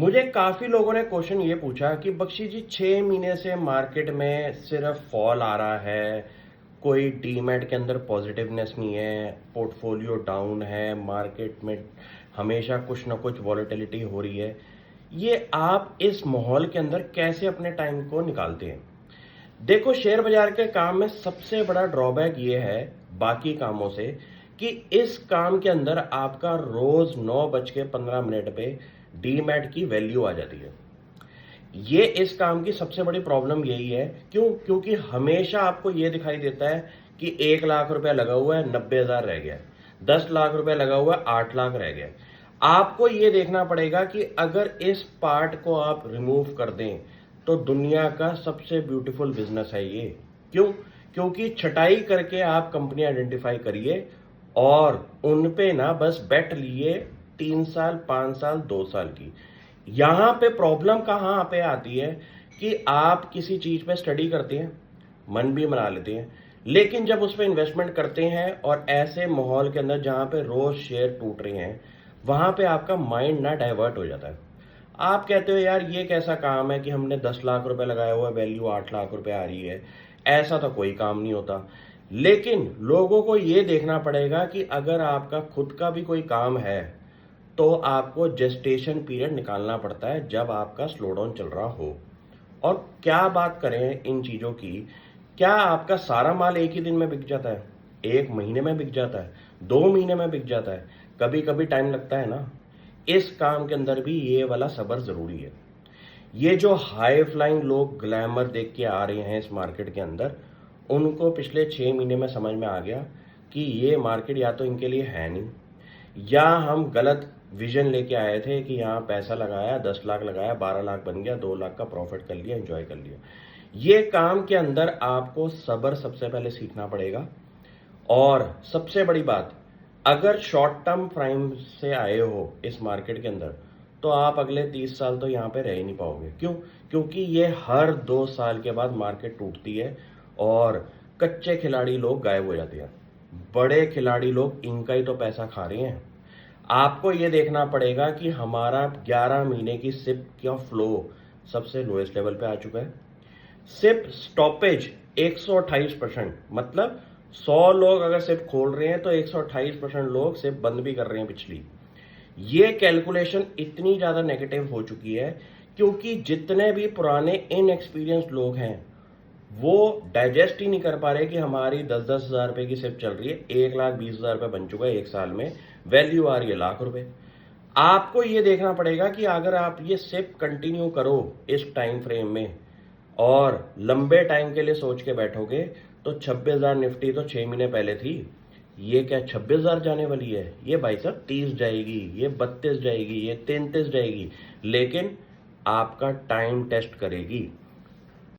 मुझे काफी लोगों ने क्वेश्चन ये पूछा कि बख्शी जी 6 महीने से मार्केट में सिर्फ फॉल आ रहा है, कोई डीमैट के अंदर पॉजिटिवनेस नहीं है, पोर्टफोलियो डाउन है, मार्केट में हमेशा कुछ ना कुछ वॉलेटिलिटी हो रही है। ये आप इस माहौल के अंदर कैसे अपने टाइम को निकालते हैं? देखो, शेयर बाजार के काम में सबसे बड़ा ड्रॉबैक ये है बाकी कामों से कि इस काम के अंदर आपका रोज 9:15 पे डीमैट की वैल्यू आ जाती है। ये इस काम की सबसे बड़ी प्रॉब्लम यही है। क्योंकि हमेशा आपको ये दिखाई देता है कि 1 लाख रुपया लगा हुआ है, 90,000 रह गया। 10 लाख रुपया लगा हुआ है, 8 लाख रह गया। आपको ये देखना पड़ेगा कि अगर इस पार्ट को आप रिमूव कर दें तो दुनिया का सबसे ब्यूटीफुल बिजनेस है ये। क्यों? क्योंकि छटाई करके आप कंपनी आइडेंटिफाई करिए और उन पे ना बस बेट लिए 3 साल, 5 साल, 2 साल की। यहां पे प्रॉब्लम कहां पे आती है कि आप किसी चीज पे स्टडी करते हैं, मन भी बना लेते हैं, लेकिन जब उस पर इन्वेस्टमेंट करते हैं और ऐसे माहौल के अंदर जहां पे रोज शेयर टूट रहे हैं, वहां पे आपका माइंड ना डाइवर्ट हो जाता है। आप कहते हो यार ये कैसा काम है कि हमने 10 लाख रुपए लगाया हुआ, वैल्यू 8 लाख रुपए आ रही है। ऐसा तो कोई काम नहीं होता। लेकिन लोगों को ये देखना पड़ेगा कि अगर आपका खुद का भी कोई काम है तो आपको जेस्टेशन पीरियड निकालना पड़ता है जब आपका स्लो डाउन चल रहा हो। और क्या बात करें इन चीजों की, क्या आपका सारा माल एक ही दिन में बिक जाता है? 1 महीने में बिक जाता है? 2 महीने में बिक जाता है? कभी कभी टाइम लगता है ना। इस काम के अंदर भी ये वाला सब्र जरूरी है। ये जो हाई फ्लाइंग लोग ग्लैमर देख के आ रहे हैं इस मार्केट के अंदर, उनको पिछले 6 महीने में समझ में आ गया कि ये मार्केट या तो इनके लिए है नहीं, या हम गलत विजन लेके आए थे कि यहाँ पैसा लगाया, 10 लाख लगाया, 12 लाख बन गया, 2 लाख का प्रॉफिट कर लिया, एंजॉय कर लिया। ये काम के अंदर आपको सब्र सबसे पहले सीखना पड़ेगा। और सबसे बड़ी बात, अगर शॉर्ट टर्म प्राइम से आए हो इस मार्केट के अंदर तो आप अगले 30 साल तो यहाँ पे रह ही नहीं पाओगे। क्यों? क्योंकि ये हर 2 साल के बाद मार्केट टूटती है और कच्चे खिलाड़ी लोग गायब हो जाते हैं। बड़े खिलाड़ी लोग इनका ही तो पैसा खा रहे हैं। आपको ये देखना पड़ेगा कि हमारा 11 महीने की सिप का फ्लो सबसे लोएस्ट लेवल पे आ चुका है। सिप स्टॉपेज 128%, मतलब 100 लोग अगर सिप खोल रहे हैं तो 128% लोग सिप बंद भी कर रहे हैं पिछली। ये कैलकुलेशन इतनी ज्यादा नेगेटिव हो चुकी है क्योंकि जितने भी पुराने इनएक्सपीरियंस्ड लोग हैं वो डाइजेस्ट ही नहीं कर पा रहे कि हमारी 10-10 हजार रुपए की सिप चल रही है, 1,20,000 रुपए बन चुका है 1 साल में, वैल्यू आ रही है लाख रुपए। आपको ये देखना पड़ेगा कि अगर आप ये सिप कंटिन्यू करो इस टाइम फ्रेम में और लंबे टाइम के लिए सोच के बैठोगे तो 26,000 निफ्टी तो 6 महीने पहले थी। ये क्या 26,000 जाने वाली है? ये भाई साहब 30 जाएगी, ये 32 जाएगी, ये 33 जाएगी, लेकिन आपका टाइम टेस्ट करेगी।